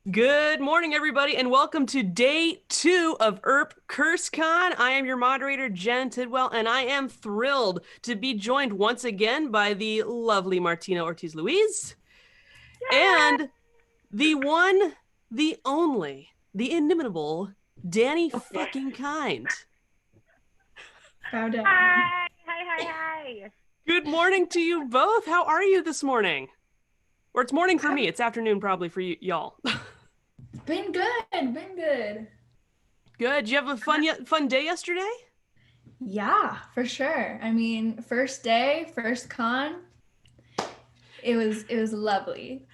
Good morning, everybody, and welcome to day 2 of Earp CurseCon. I am your moderator, Jen Tidwell, and I am thrilled to be joined once again by the lovely Martina Ortiz-Luis and the one, the only, the inimitable Danny fucking Kind. Bow down. Hi. Good morning to you both. How are you this morning? Or it's morning for me. It's afternoon probably for y'all. Been good. Good. Did you have a fun day yesterday? Yeah, for sure. I mean, first day, first con. It was lovely.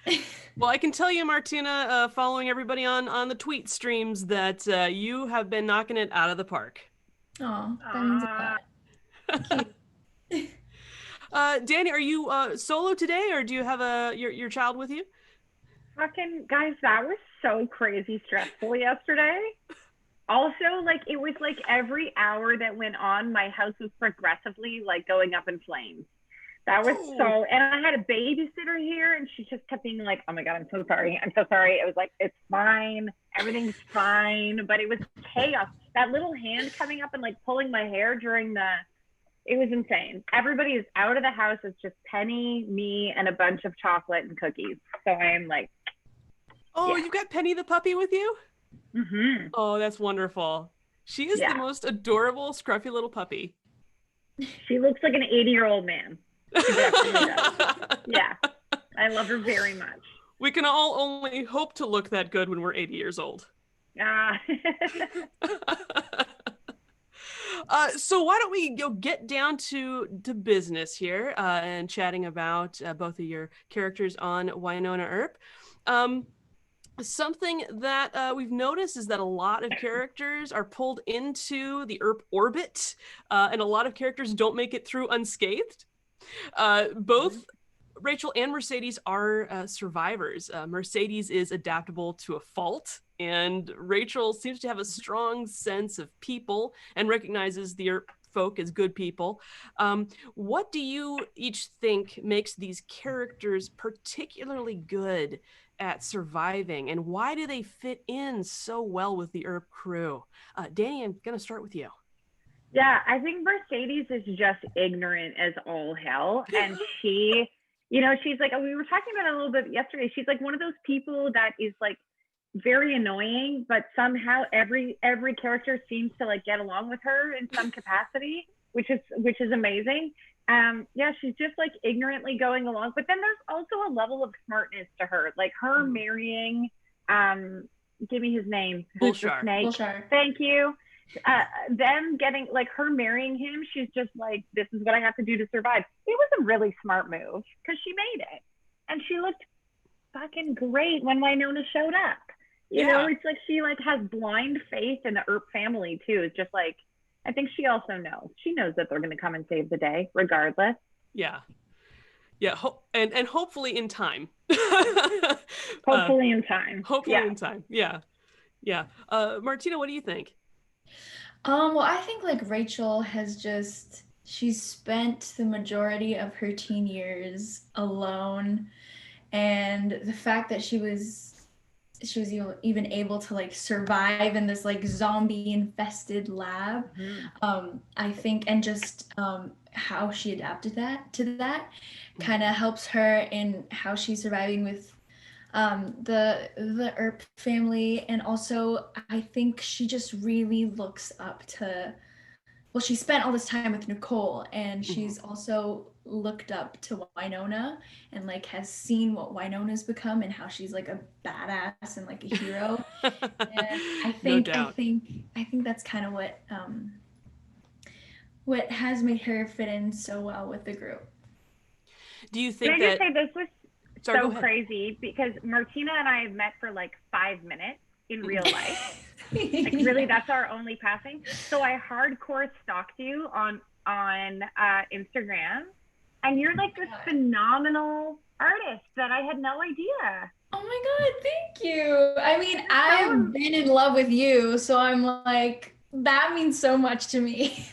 Well, I can tell you, Martina, following everybody on the tweet streams, that you have been knocking it out of the park. Oh, that means a lot. Cute. Danny, are you solo today, or do you have your child with you? Fucking guys, that was so crazy stressful yesterday. Also, like it was like every hour that went on, my house was progressively like going up in flames. That was so, and I had a babysitter here, and she just kept being like, "Oh my God, I'm so sorry. I'm so sorry." It was like, "It's fine. Everything's fine." But it was chaos. That little hand coming up and like pulling my hair during it was insane. Everybody is out of the house. It's just Penny, me, and a bunch of chocolate and cookies. So I am like, oh, yeah. You got Penny the puppy with you? Mm-hmm. Oh, that's wonderful. She is the most adorable, scruffy little puppy. She looks like an 80-year-old man. Yeah, I love her very much. We can all only hope to look that good when we're 80 years old. So why don't we get down to business here and chatting about both of your characters on Wynonna Earp. Something that we've noticed is that a lot of characters are pulled into the Earp orbit, and a lot of characters don't make it through unscathed. Both Rachel and Mercedes are survivors. Mercedes is adaptable to a fault, and Rachel seems to have a strong sense of people and recognizes the Earp folk as good people. What do you each think makes these characters particularly good at surviving, and why do they fit in so well with the Earp crew? Danny, I'm going to start with you. Yeah, I think Mercedes is just ignorant as all hell. And she, she's like, we were talking about it a little bit yesterday. She's like one of those people that is like very annoying, but somehow every character seems to like get along with her in some capacity, which is amazing. Yeah, she's just like ignorantly going along. But then there's also a level of smartness to her, like her marrying, give me his name. Who's the snake? Bullshar. Thank you. Them getting like her marrying him, she's just like, this is what I have to do to survive. It was a really smart move because she made it, and she looked fucking great when Wynonna showed up. You know, it's like she like has blind faith in the Earp family too. It's just like, I think she also knows. She knows that they're going to come and save the day regardless. Yeah, and hopefully in time. Hopefully in time. Hopefully in time. Yeah. Martina, what do you think? Well, I think like Rachel she's spent the majority of her teen years alone, and the fact that she was even able to like survive in this like zombie infested lab, I think, and just how she adapted to that kind of helps her in how she's surviving with the Earp family. And also I think she just really looks up to, well, she spent all this time with Nicole, and she's also looked up to Wynonna and like has seen what Wynonna's become and how she's like a badass and like a hero. And I think that's kind of what has made her fit in so well with the group. Do you think Can I just say this was so crazy because Martina and I have met for like 5 minutes in real life. Like really, that's our only passing. So I hardcore stalked you on Instagram, and you're like this phenomenal artist that I had no idea. Oh my God, thank you. I mean, I've been in love with you, so I'm like, that means so much to me.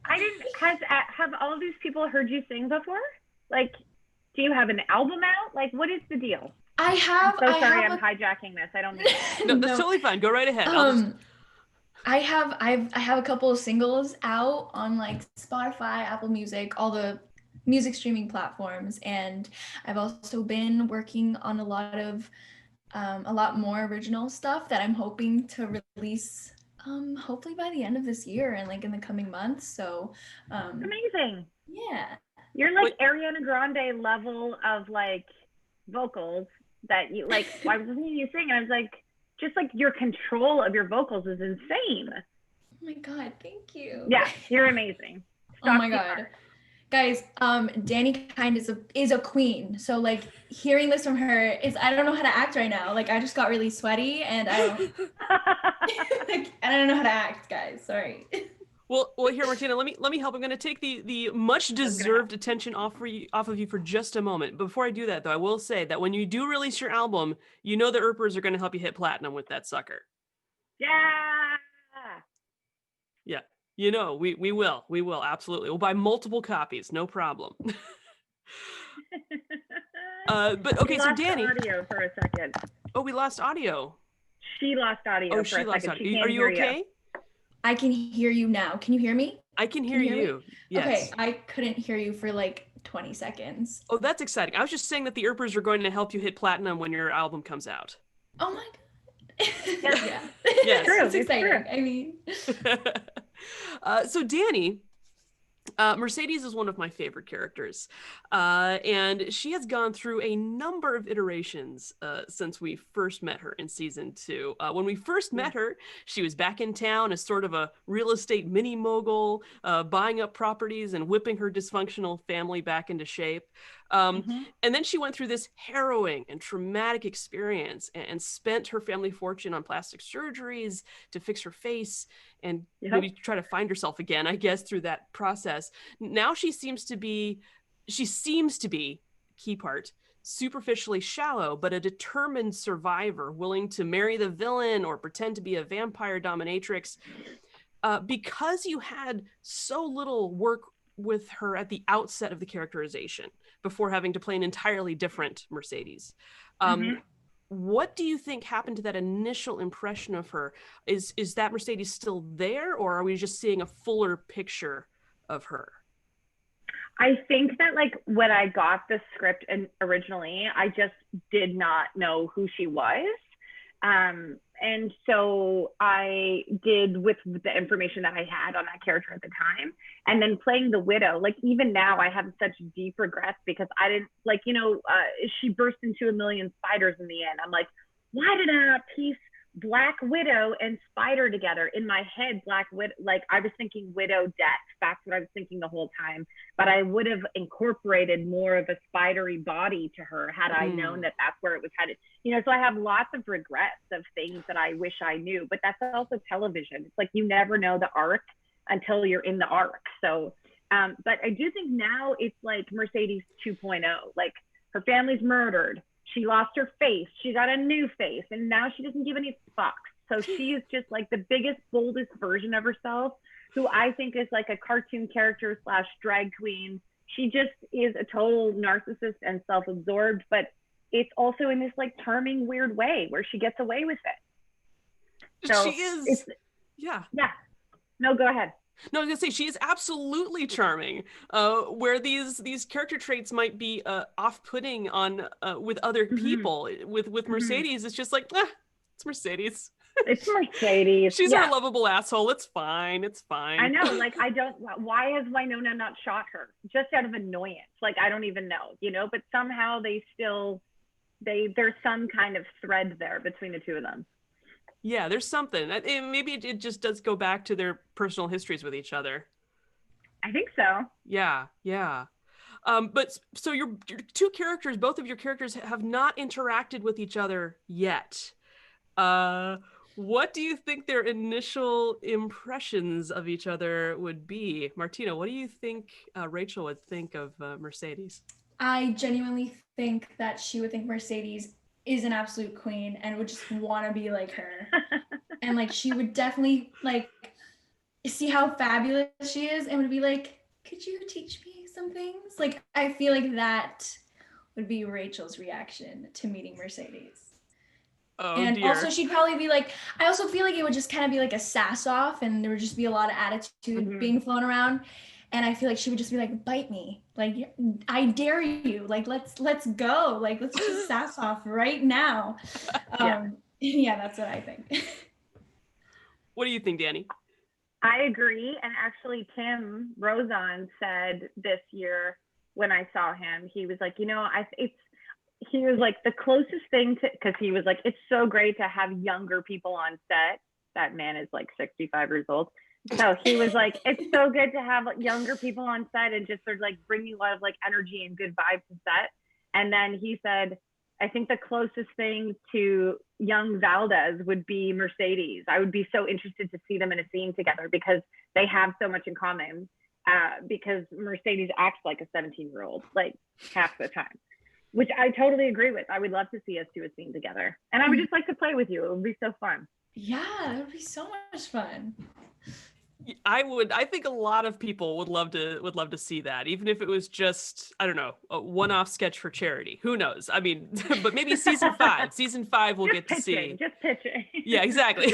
Have all of these people heard you sing before? Like, do you have an album out? Like, what is the deal? I I'm have so I sorry have I'm hijacking this. I don't mean it. No, that's totally fine. Go right ahead. I have a couple of singles out on like Spotify, Apple Music, all the music streaming platforms, and I've also been working on a lot more original stuff that I'm hoping to release hopefully by the end of this year and like in the coming months. So Amazing. yeah. You're like Wait, Ariana Grande level of like vocals that you like. I was listening to you sing and I was like, just like your control of your vocals is insane. Oh my god, thank you. Yeah, you're amazing. Oh Stop my god. Guys, Danny Kind is a queen. So like hearing this from her is I don't know how to act right now. Like I just got really sweaty and I don't like, I don't know how to act, guys. Sorry. well, here, Martina. Let me help. I'm going to take the much deserved attention off of you for just a moment. Before I do that, though, I will say that when you do release your album, you know the Earpers are going to help you hit platinum with that sucker. Yeah. Yeah, you know we will absolutely. We'll buy multiple copies, no problem. But okay, We so lost Danny. audio for a second. Oh, we lost audio. She lost audio Oh, for she a lost second. audio. She Are can't you hear you. okay? I can hear you now. Can you hear me? I can hear Can you hear me? you. Yes. Okay, I couldn't hear you for like 20 seconds. Oh, that's exciting. I was just saying that the Earpers are going to help you hit platinum when your album comes out. Oh my god. Yeah. Yes. True. It's exciting. I mean, So Danny, Mercedes is one of my favorite characters, and she has gone through a number of iterations since we first met her in season 2. When we first met her, she was back in town as sort of a real estate mini mogul, buying up properties and whipping her dysfunctional family back into shape. And then she went through this harrowing and traumatic experience and spent her family fortune on plastic surgeries to fix her face and maybe try to find herself again, I guess, through that process. Now she seems to be, key part, superficially shallow, but a determined survivor, willing to marry the villain or pretend to be a vampire dominatrix. Because you had so little work with her at the outset of the characterization before having to play an entirely different Mercedes. What do you think happened to that initial impression of her? Is that Mercedes still there, or are we just seeing a fuller picture of her? I think that like when I got the script and originally, I just did not know who she was. And so I did with the information that I had on that character at the time. And then playing the widow, like even now I have such deep regrets because I didn't like, she burst into a million spiders in the end. I'm like, why did I not piece Black Widow and Spider together? In my head, Black Widow, like I was thinking Widow death. That's what I was thinking the whole time. But I would have incorporated more of a spidery body to her had I known that that's where it was headed. So I have lots of regrets of things that I wish I knew. But that's also television. It's like you never know the arc until you're in the arc. So, but I do think now it's like Mercedes 2.0. Like her family's murdered. She lost her face. She got a new face. And now she doesn't give any fucks. So she is just like the biggest, boldest version of herself, who I think is like a cartoon character / drag queen. She just is a total narcissist and self-absorbed, but it's also in this like charming, weird way where she gets away with it. So she is. Yeah. No, go ahead. No, I was gonna say she is absolutely charming. Where these character traits might be off-putting on with other people. With Mercedes, it's just like, it's Mercedes. It's Mercedes. She's our lovable asshole. It's fine. It's fine. I know. Like why has Winona not shot her? Just out of annoyance. Like I don't even know. But somehow there's some kind of thread there between the two of them. Yeah, there's something. Maybe it just does go back to their personal histories with each other. I think so. Yeah. But so your two characters, both of your characters have not interacted with each other yet. What do you think their initial impressions of each other would be? Martina, what do you think Rachel would think of Mercedes? I genuinely think that she would think Mercedes is an absolute queen and would just want to be like her. And like she would definitely like see how fabulous she is and would be like, could you teach me some things? Like I feel like that would be Rachel's reaction to meeting Mercedes. Oh And dear. also she'd probably be like, I also feel like it would just kind of be like a sass off and there would just be a lot of attitude being flown around. And I feel like she would just be like, bite me. Like, I dare you. Like, let's go. Like, let's just sass off right now. Yeah, that's what I think. What do you think, Danny? I agree. And actually, Tim Rozon said this year when I saw him, he was like, he was like the closest thing to, because he was like, it's so great to have younger people on set. That man is like 65 years old. So he was like, it's so good to have younger people on set and just sort of like bringing a lot of like energy and good vibes to set. And then he said, I think the closest thing to young Valdez would be Mercedes. I would be so interested to see them in a scene together because they have so much in common. Because Mercedes acts like a 17-year-old, like half the time, which I totally agree with. I would love to see us do a scene together. And I would just like to play with you. It would be so fun. Yeah, it would be so much fun. I think a lot of people would love to see that, even if it was just, I don't know, a one-off sketch for charity. Who knows? I mean, but maybe season 5 we'll just get pitching, to see. Just pitching. Yeah, exactly.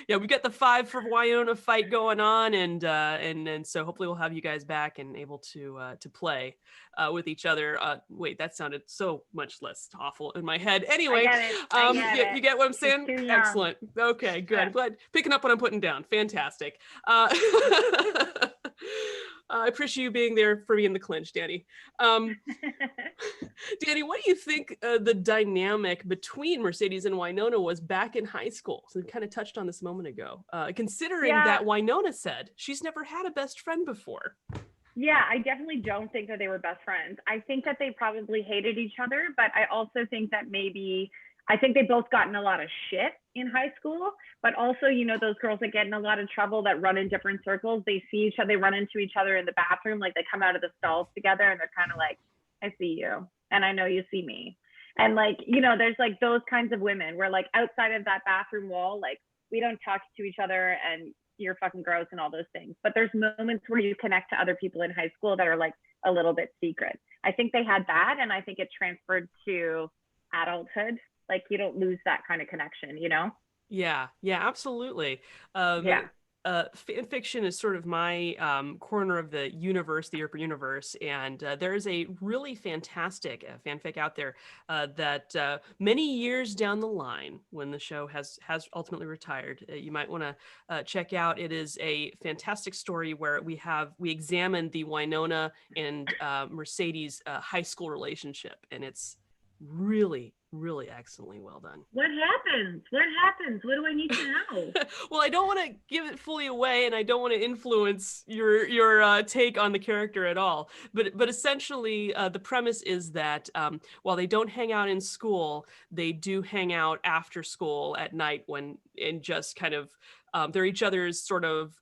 Yeah, we got the 5 for Wyona fight going on, and so hopefully we'll have you guys back and able to play with each other. Wait, that sounded so much less awful in my head. Anyway, I get it. You get what I'm saying? Too young. Excellent. Okay, good. Yeah. I'm glad picking up what I'm putting down. Fantastic. I appreciate you being there for me in the clinch, Danny. Danny, what do you think the dynamic between Mercedes and Wyona was back in high school? So we kind of touched on this a moment ago. Considering that Wyona said she's never had a best friend before. Yeah, I definitely don't think that they were best friends. I think that they probably hated each other, but I also think that I think they both got in a lot of shit in high school, but also, those girls that get in a lot of trouble that run in different circles, they see each other, they run into each other in the bathroom, like they come out of the stalls together and they're kind of like, I see you and I know you see me. And like, there's like those kinds of women where like outside of that bathroom wall, like we don't talk to each other and you're fucking gross and all those things. But there's moments where you connect to other people in high school that are like a little bit secret. I think they had that, and I think it transferred to adulthood. Like you don't lose that kind of connection, Yeah, absolutely. Fan fiction is sort of my corner of the universe, the Earp universe, and there is a really fantastic fanfic out there that many years down the line, when the show has ultimately retired, you might want to check out. It is a fantastic story where we examine the Wyona and Mercedes high school relationship, and it's really excellently well done. What happens? What do I need to know? Well, I don't want to give it fully away, and I don't want to influence your take on the character at all. But essentially, the premise is that while they don't hang out in school, they do hang out after school at night and just kind of they're each other's sort of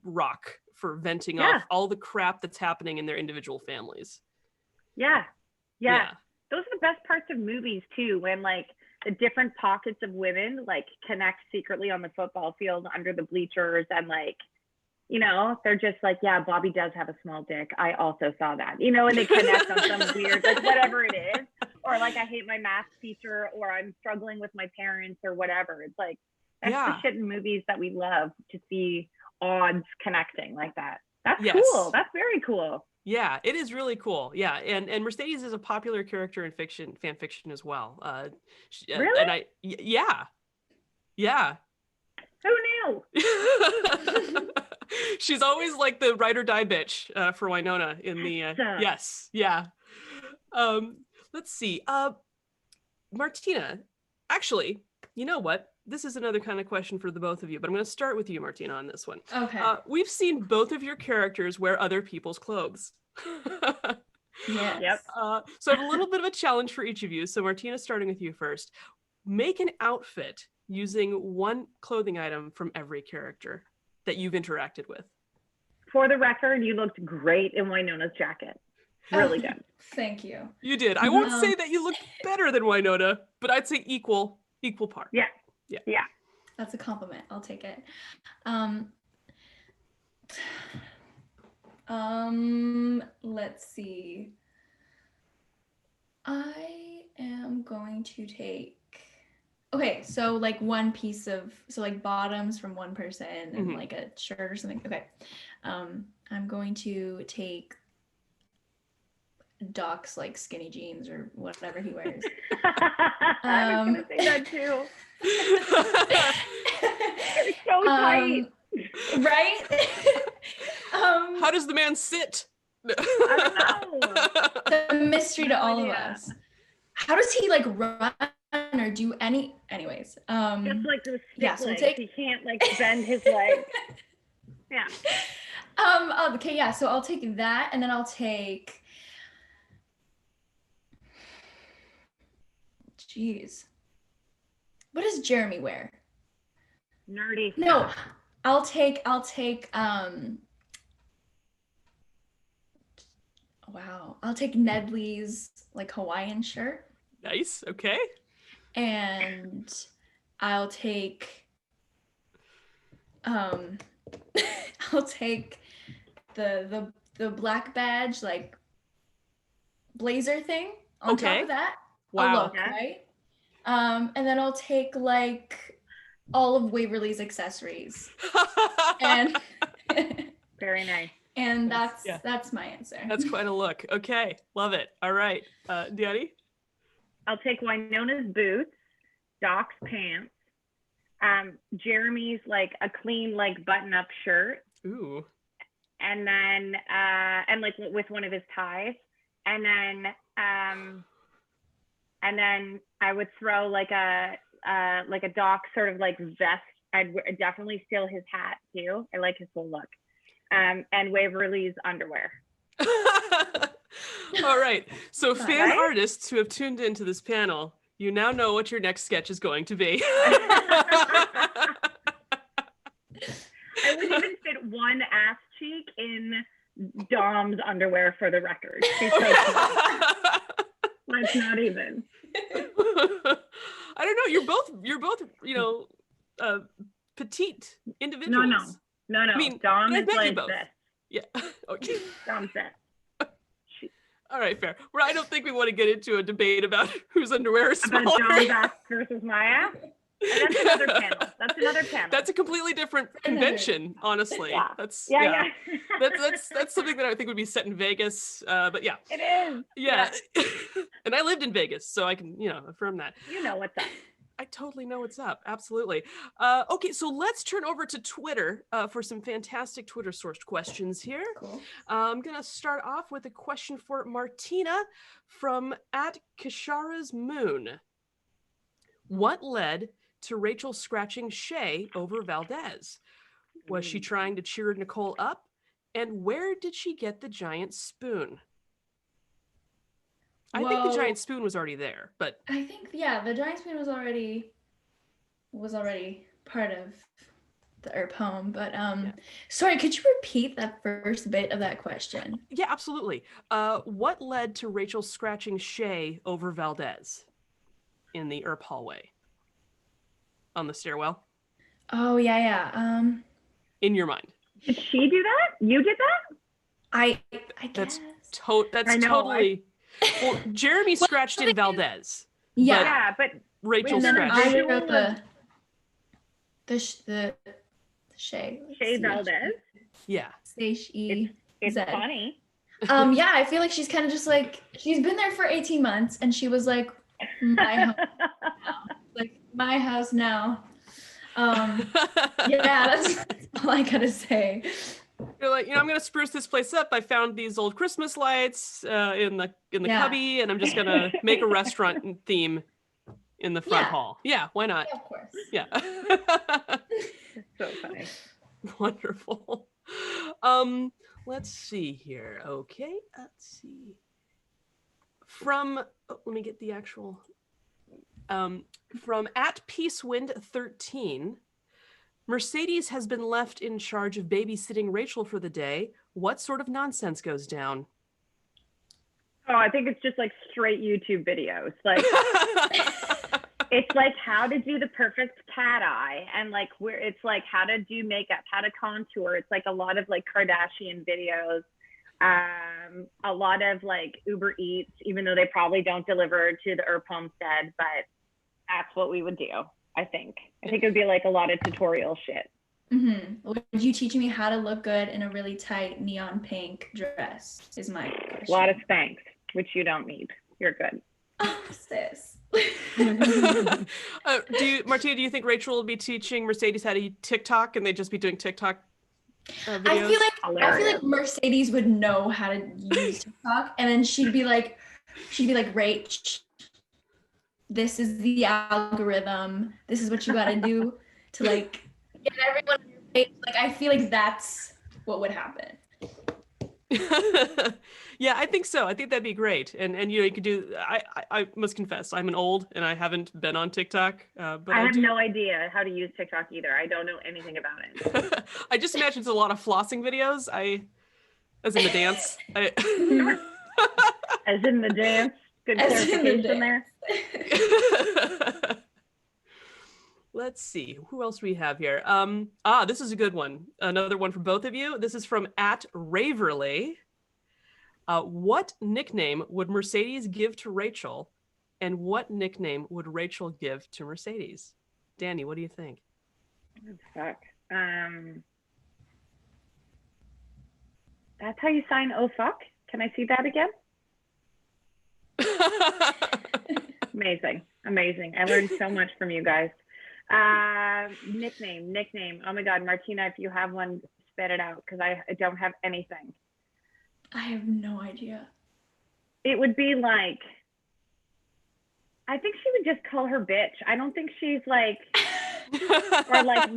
rock for venting off all the crap that's happening in their individual families. Yeah. Those are the best parts of movies too, when like the different pockets of women like connect secretly on the football field under the bleachers, and like, they're just like, yeah, Bobby does have a small dick. I also saw that, and they connect on some weird, like whatever it is, or like I hate my math teacher, or I'm struggling with my parents, or whatever. It's like that's the shit in movies that we love to see, odds connecting like that. That's cool. That's very cool. Yeah, it is really cool. Yeah, and Mercedes is a popular character in fan fiction as well. Really? And yeah. Who knew? She's always like the ride or die bitch for Wyona in the yes, yeah. Let's see. Martina, actually, you know what? This is another kind of question for the both of you, but I'm going to start with you, Martina, on this one. Okay. We've seen both of your characters wear other people's clothes. Yes. Yep. So I have a little bit of a challenge for each of you. So Martina, starting with you first. Make an outfit using one clothing item from every character that you've interacted with. For the record, you looked great in Wynona's jacket. Really good. Thank you. You did. I won't say that you looked better than Wyona, but I'd say equal part. Yeah. That's a compliment. I'll take it. Let's see. to take. Okay, so like one piece of, so like bottoms from one person and like a shirt or something. Okay. I'm going to take Doc's like skinny jeans or whatever he wears. I was gonna say that too. They're so tight. Right? How does the man sit? I don't know. The mystery to all of us. How does he like run or do anyways? Just like those stick so legs. take... He can't like bend his legs. Yeah. Okay, yeah, so I'll take that, and then I'll take, jeez, what does Jeremy wear? Nerdy stuff. No, I'll take wow, I'll take Nedley's like Hawaiian shirt. Nice. Okay. And I'll take I'll take the black badge like blazer thing on top of that. Wow. A look, right? And then I'll take like all of Waverly's accessories. And very nice. And that's my answer. That's quite a look. Okay, love it. All right, Danny? I'll take Winona's boots, Doc's pants, Jeremy's like a clean like button-up shirt. Ooh. And then and like with one of his ties, and then I would throw like a Doc sort of like vest. I'd definitely steal his hat too. I like his whole look. And Waverly's underwear. All right. So fan artists who have tuned into this panel, you now know what your next sketch is going to be. I would even fit one ass cheek in Dom's underwear for the record. She's so small. Like not even. I don't know. You're both, petite individuals. No. I mean, Dom is like this. Yeah. Okay. Dom's this. All right, fair. Well, I don't think we want to get into a debate about whose underwear is smaller. About Dom's ass versus my ass. And that's another panel. That's a completely different convention, honestly. Yeah. That's something that I think would be set in Vegas. But yeah. It is. Yeah. And I lived in Vegas, so I can, affirm that. You know what's up. I totally know what's up. Absolutely. Okay, so let's turn over to Twitter for some fantastic Twitter-sourced questions here. Cool. I'm going to start off with a question for Martina from @Kishara's Moon. What led to Rachel scratching Shay over Valdez? Was she trying to cheer Nicole up? And where did she get the giant spoon? I think the giant spoon was already there, but I think the giant spoon was already part of the Earp home. But sorry, could you repeat that first bit of that question? Yeah, absolutely. What led to Rachel scratching Shay over Valdez in the Earp hallway on the stairwell? Oh yeah. In your mind, did she do that? You did that? I guess that's totally. Well, Jeremy scratched in Valdez. Yeah, but Rachel scratched. I wrote the Shay. Shay Valdez. Yeah. It's funny. Yeah, I feel like she's kind of just like she's been there for 18 months, and she was like, my home now. Like my house now. Yeah, that's all I gotta say. You're like, I'm gonna spruce this place up. I found these old Christmas lights in the cubby, and I'm just gonna make a restaurant theme in the front hall. Yeah, why not? Yeah, of course. Yeah. So funny. Wonderful. Let's see here. Okay, let's see. Let me get the actual. From @PeaceWind13. Mercedes has been left in charge of babysitting Rachel for the day. What sort of nonsense goes down? Oh, I think it's just like straight YouTube videos. Like it's like how to do the perfect cat eye, and like it's like how to do makeup, how to contour. It's like a lot of like Kardashian videos A lot of like Uber Eats, even though they probably don't deliver to the Earp homestead, but that's what we would do. I think it would be like a lot of tutorial shit. Would you teach me how to look good in a really tight neon pink dress? Is my question. A lot of Spanx, which you don't need. You're good. Oh, sis. Martina, do you think Rachel will be teaching Mercedes how to TikTok and they'd just be doing TikTok videos? I feel like Mercedes would know how to use TikTok, and then she'd be like, Rach, this is the algorithm. This is what you got to do to like get everyone on your page. Like, I feel like that's what would happen. Yeah, I think so. I think that'd be great. And you could do. I must confess, I'm an old and I haven't been on TikTok. But I have no idea how to use TikTok either. I don't know anything about it. I just imagine it's a lot of flossing videos. As in the dance. As in the dance. Good clarification there. Let's see, who else we have here? This is a good one. Another one for both of you. This is from @Raverly. What nickname would Mercedes give to Rachel, and what nickname would Rachel give to Mercedes? Danny, what do you think? Oh, fuck. That's how you sign "oh fuck"? Can I see that again? Amazing. I learned so much from you guys. Nickname. Oh my God, Martina, if you have one, spit it out, because I don't have anything. I have no idea. It would be like, I think she would just call her bitch. I don't think she's like, or like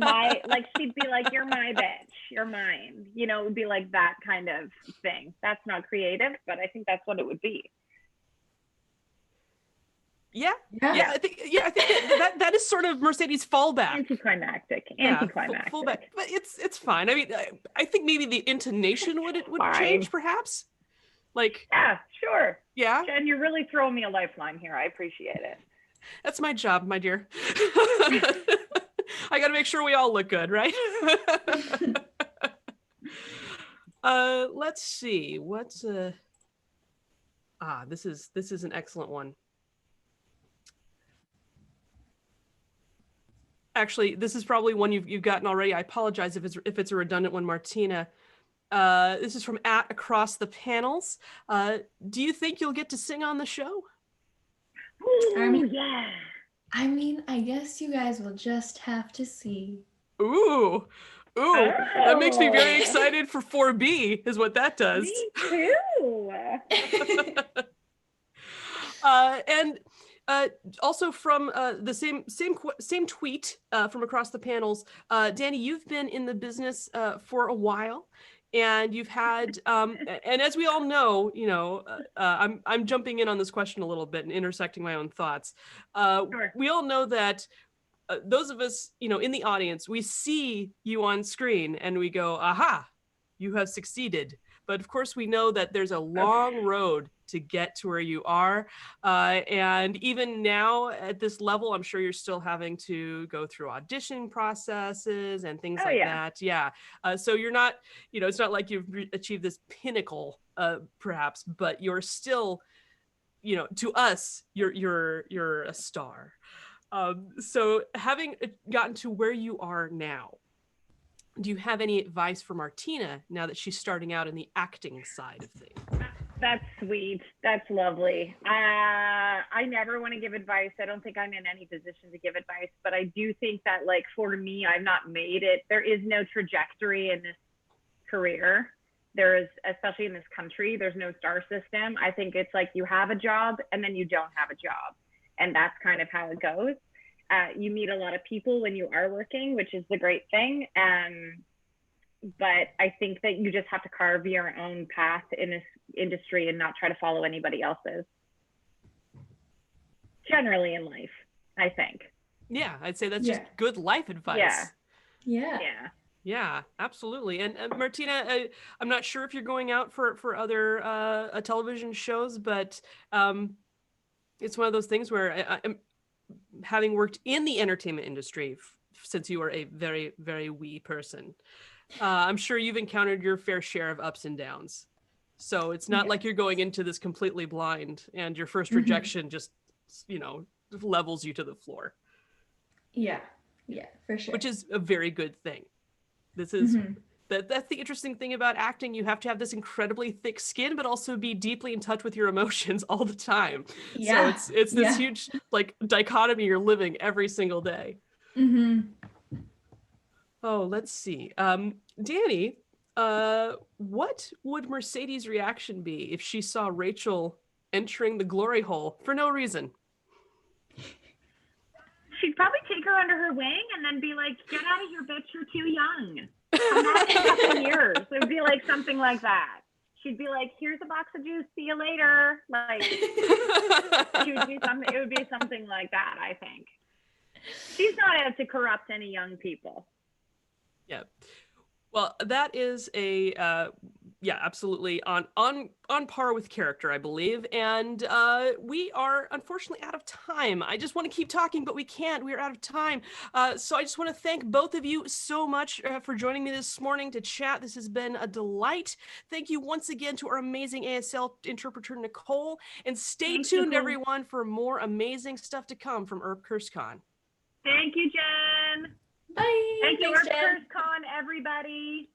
she'd be like, you're my bitch, you're mine. It would be like that kind of thing. That's not creative, but I think that's what it would be. Yeah. I think that is sort of Mercedes' fallback. Anticlimactic. Fallback, but it's fine. I mean, I think maybe the intonation would change, perhaps. Like, yeah, sure. Yeah, Jen, you're really throwing me a lifeline here. I appreciate it. That's my job, my dear. I got to make sure we all look good, right? Let's see. What's this is an excellent one. Actually, this is probably one you've gotten already. I apologize if it's a redundant one, Martina. This is from @Across the Panels. Do you think you'll get to sing on the show? Ooh, yeah. I mean, I guess you guys will just have to see. Ooh, that makes me very excited for 4B, is what that does. Me too. And also from the same tweet from Across the Panels, Danny, you've been in the business for a while, and you've had, and as we all know, I'm jumping in on this question a little bit and intersecting my own thoughts. Sure. We all know that those of us, in the audience, we see you on screen and we go, aha, you have succeeded. But of course, we know that there's a long road to get to where you are. And even now at this level, I'm sure you're still having to go through audition processes and things that. Yeah. So you're not, it's not like you've achieved this pinnacle, perhaps, but you're still, to us, you're a star. So having gotten to where you are now, do you have any advice for Martina now that she's starting out in the acting side of things? That's sweet. That's lovely. I never want to give advice. I don't think I'm in any position to give advice, but I do think that, like, for me, I've not made it. There is no trajectory in this career. There is, especially in this country, there's no star system. I think it's like you have a job and then you don't have a job. And that's kind of how it goes. You meet a lot of people when you are working, which is the great thing. But I think that you just have to carve your own path in this industry and not try to follow anybody else's. Generally in life, I think. Yeah, I'd say that's just good life advice. Yeah, absolutely. And Martina, I'm not sure if you're going out for other television shows, but it's one of those things where I'm having worked in the entertainment industry since you are a very, very wee person. I'm sure you've encountered your fair share of ups and downs. So it's not like you're going into this completely blind and your first rejection just, levels you to the floor. Yeah, for sure. Which is a very good thing. This is that's the interesting thing about acting. You have to have this incredibly thick skin, but also be deeply in touch with your emotions all the time. Yeah. So it's this huge like dichotomy you're living every single day. Oh, let's see. Danny, what would Mercedes' reaction be if she saw Rachel entering the glory hole for no reason? She'd probably take her under her wing and then be like, "Get out of here, bitch! You're too young. Come back in a couple years." It would be like something like that. She'd be like, "Here's a box of juice. See you later." Like, she would do something. It would be something like that. I think she's not out to corrupt any young people. Yeah. Well, that is a absolutely on par with character, I believe. And we are unfortunately out of time. I just want to keep talking, but we can't. We are out of time. So I just want to thank both of you so much for joining me this morning to chat. This has been a delight. Thank you once again to our amazing ASL interpreter, Nicole. And stay tuned, everyone, for more amazing stuff to come from Earp CurseCon. Thank you, Jen. Bye. Thank you, Thanks, Earp Jen. CurseCon, everybody.